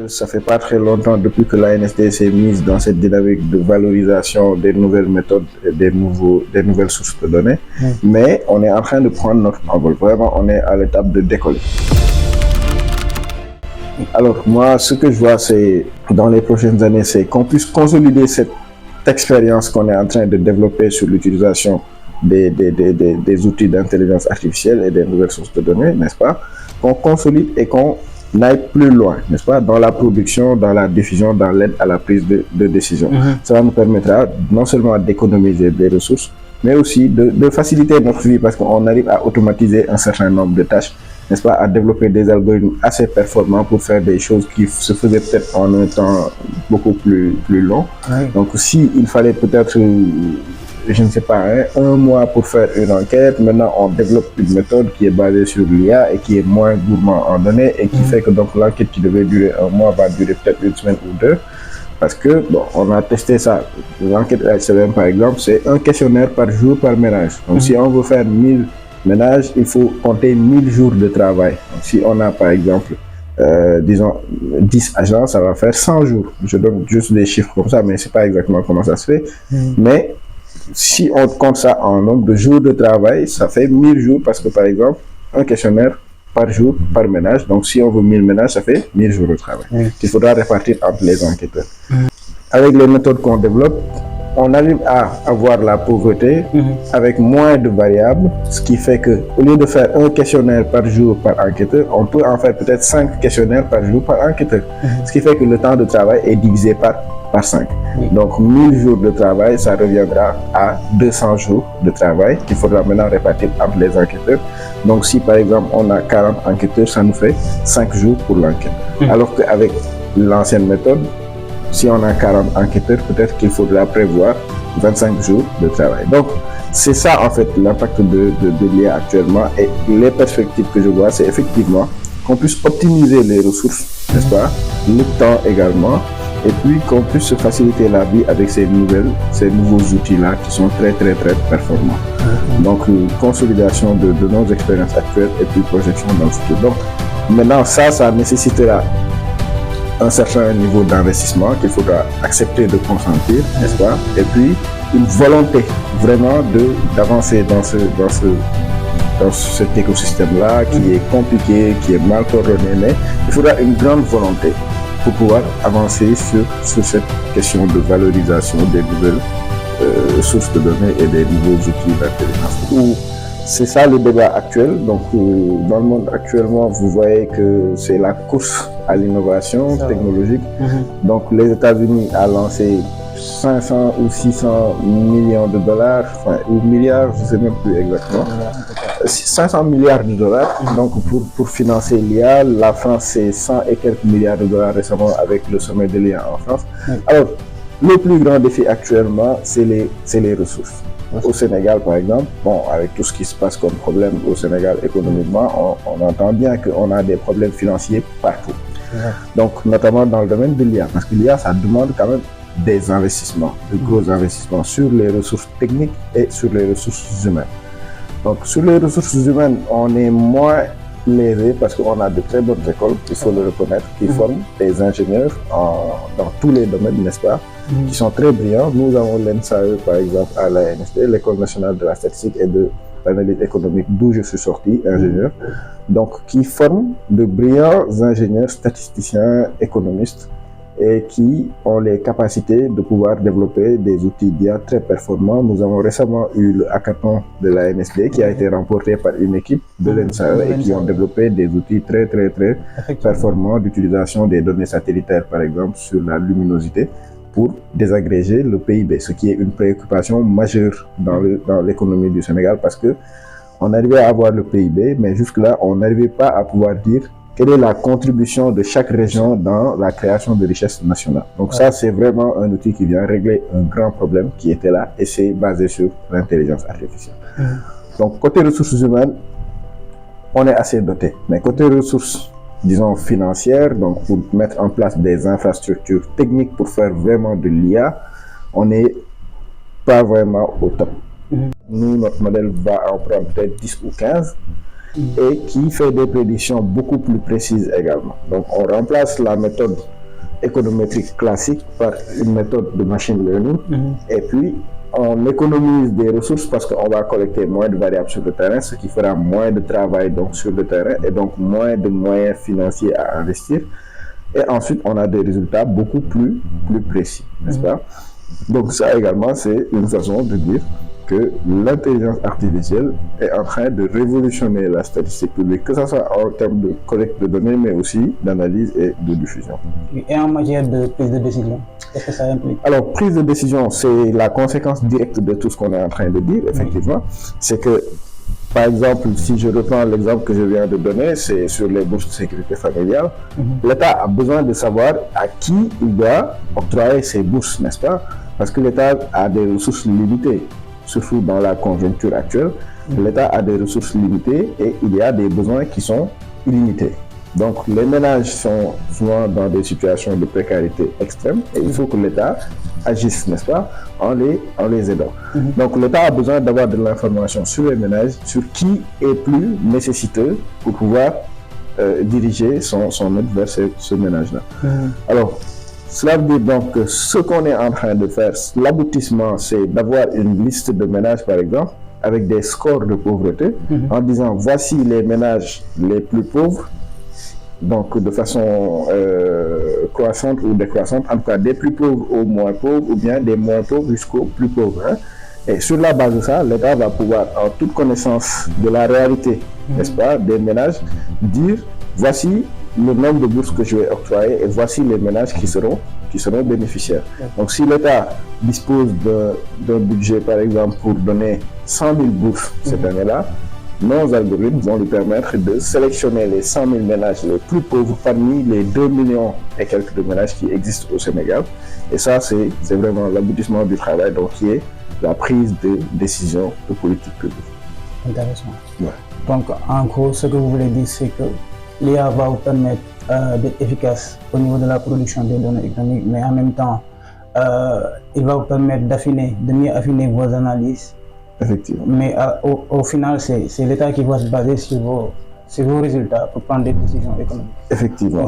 ça fait pas très longtemps depuis que l'ANSD s'est mise dans cette dynamique de valorisation des nouvelles méthodes et des nouvelles sources de données. Mais on est en train de prendre notre envol. Vraiment, on est à l'étape de décoller. Alors moi, ce que je vois, c'est dans les prochaines années, c'est qu'on puisse consolider cette expérience qu'on est en train de développer sur l'utilisation des outils d'intelligence artificielle et des nouvelles sources de données, n'est-ce pas? Qu'on consolide et qu'on aille plus loin, n'est-ce pas? Dans la production, dans la diffusion, dans l'aide à la prise de décision. Ça nous permettra non seulement d'économiser des ressources, mais aussi de faciliter notre vie parce qu'on arrive à automatiser un certain nombre de tâches, n'est-ce pas, à développer des algorithmes assez performants pour faire des choses qui se faisaient peut-être en un temps beaucoup plus long. Donc, s'il fallait peut-être, je ne sais pas, un mois pour faire une enquête, maintenant on développe une méthode qui est basée sur l'IA et qui est moins gourmand en données et qui fait que donc l'enquête qui devait durer un mois va durer peut-être une semaine ou deux. Parce que, bon, on a testé ça. L'enquête LCM, par exemple, c'est un questionnaire par jour par ménage. Donc, si on veut faire 1000 ménages, il faut compter 1000 jours de travail. Donc, si on a, par exemple, disons, 10 agents, ça va faire 100 jours. Je donne juste des chiffres comme ça, mais c'est pas exactement comment ça se fait. Mais si on compte ça en nombre de jours de travail, ça fait 1000 jours parce que, par exemple, un questionnaire par jour, par ménage. Donc, si on veut 1000 ménages, ça fait 1000 jours de travail qu'il faudra répartir entre les enquêteurs. Avec les méthodes qu'on développe, on arrive à avoir la pauvreté avec moins de variables, ce qui fait que au lieu de faire un questionnaire par jour par enquêteur, on peut en faire peut-être 5 questionnaires par jour par enquêteur. Ce qui fait que le temps de travail est divisé par 5. Donc 1000 jours de travail, ça reviendra à 200 jours de travail qu'il faudra maintenant répartir entre les enquêteurs. Donc si par exemple on a 40 enquêteurs, ça nous fait 5 jours pour l'enquête. Alors qu'avec l'ancienne méthode, si on a 40 enquêteurs, peut-être qu'il faudra prévoir 25 jours de travail. Donc, c'est ça en fait l'impact de l'IA actuellement et les perspectives que je vois, c'est effectivement qu'on puisse optimiser les ressources, n'est-ce pas, le temps également, et puis qu'on puisse se faciliter la vie avec ces nouveaux outils-là qui sont très performants. Donc, consolidation de nos expériences actuelles et puis projection dans le futur. Donc, maintenant, ça nécessitera un certain niveau d'investissement qu'il faudra accepter de consentir, n'est-ce pas? Et puis, une volonté vraiment d'avancer dans cet écosystème-là qui est compliqué, qui est mal coordonné, mais il faudra une grande volonté pour pouvoir avancer sur cette question de valorisation des nouvelles sources de données et des nouveaux outils d'intelligence. C'est ça le débat actuel. Donc, dans le monde actuellement, vous voyez que c'est la course à l'innovation technologique. Donc, les États-Unis ont lancé 500 ou 600 millions de dollars, enfin, ou milliards, je ne sais même plus exactement. 500 milliards de dollars donc pour financer l'IA. La France, c'est 100 et quelques milliards de dollars récemment avec le sommet de l'IA en France. Alors, le plus grand défi actuellement, c'est les ressources. Au Sénégal, par exemple, bon, avec tout ce qui se passe comme problème au Sénégal économiquement, on entend bien qu'on a des problèmes financiers partout. Donc, notamment dans le domaine de l'IA, parce que l'IA, ça demande quand même des investissements, de gros investissements sur les ressources techniques et sur les ressources humaines. Donc, sur les ressources humaines, on est moins lésé parce qu'on a de très bonnes écoles, il faut le reconnaître, qui forment des ingénieurs dans tous les domaines, n'est-ce pas, qui sont très brillants. Nous avons l'ENSAE, par exemple, à l'ANSD, l'École nationale de la statistique et de l'analyse économique, d'où je suis sorti, ingénieur, donc qui forment de brillants ingénieurs, statisticiens, économistes, et qui ont les capacités de pouvoir développer des outils d'IA très performants. Nous avons récemment eu le hackathon de la NSD qui a été remporté par une équipe de l'ENSAE et qui ont développé des outils très performants d'utilisation des données satellitaires, par exemple, sur la luminosité pour désagréger le PIB, ce qui est une préoccupation majeure dans l'économie du Sénégal parce que on arrivait à avoir le PIB, mais jusque-là, on n'arrivait pas à pouvoir dire quelle est la contribution de chaque région dans la création de richesses nationales. Donc ça, c'est vraiment un outil qui vient régler un grand problème qui était là et c'est basé sur l'intelligence artificielle. Donc côté ressources humaines, on est assez doté. Mais côté ressources, disons financières, donc pour mettre en place des infrastructures techniques pour faire vraiment de l'IA, on n'est pas vraiment au top. Nous, notre modèle va en prendre peut-être 10 ou 15. Et qui fait des prédictions beaucoup plus précises également. Donc on remplace la méthode économétrique classique par une méthode de machine learning. Et puis, on économise des ressources parce qu'on va collecter moins de variables sur le terrain, ce qui fera moins de travail donc, sur le terrain et donc moins de moyens financiers à investir. Et ensuite, on a des résultats beaucoup plus précis, n'est-ce pas? Donc ça également, c'est une façon de dire que l'intelligence artificielle est en train de révolutionner la statistique publique, que ce soit en termes de collecte de données, mais aussi d'analyse et de diffusion. Et en matière de prise de décision, qu'est-ce que ça implique? Alors, prise de décision, c'est la conséquence directe de tout ce qu'on est en train de dire, effectivement. C'est que, par exemple, si je reprends l'exemple que je viens de donner, c'est sur les bourses de sécurité familiale. L'État a besoin de savoir à qui il doit octroyer ces bourses, n'est-ce pas? Parce que l'État a des ressources limitées, surtout dans la conjoncture actuelle. L'État a des ressources limitées et il y a des besoins qui sont illimités. Donc les ménages sont souvent dans des situations de précarité extrême et il faut que l'État agisse, n'est-ce pas, en les aidant. Donc l'État a besoin d'avoir de l'information sur les ménages, sur qui est plus nécessiteux pour pouvoir diriger son aide vers ce ménage-là. Alors, cela veut dire donc que ce qu'on est en train de faire, l'aboutissement, c'est d'avoir une liste de ménages, par exemple, avec des scores de pauvreté, en disant voici les ménages les plus pauvres, donc de façon croissante ou décroissante, en tout cas des plus pauvres aux moins pauvres, ou bien des moins pauvres jusqu'aux plus pauvres. Hein. Et sur la base de ça, l'État va pouvoir, en toute connaissance de la réalité, n'est-ce pas, des ménages, dire voici le nombre de bourses que je vais octroyer et voici les ménages qui seront bénéficiaires. Donc si l'État dispose d'un budget, par exemple, pour donner 100 000 bourses cette année-là, nos algorithmes vont lui permettre de sélectionner les 100 000 ménages les plus pauvres parmi les 2 millions et quelques de ménages qui existent au Sénégal. Et ça, c'est vraiment l'aboutissement du travail, donc qui est la prise de décision de politique publique. Intéressant. Ouais. Donc, en gros, ce que vous voulez dire, c'est que l'IA va vous permettre d'être efficace au niveau de la production des données économiques, mais en même temps, il va vous permettre de mieux affiner vos analyses. Effectivement. Mais au final, c'est l'État qui va se baser sur vos résultats pour prendre des décisions économiques. Effectivement.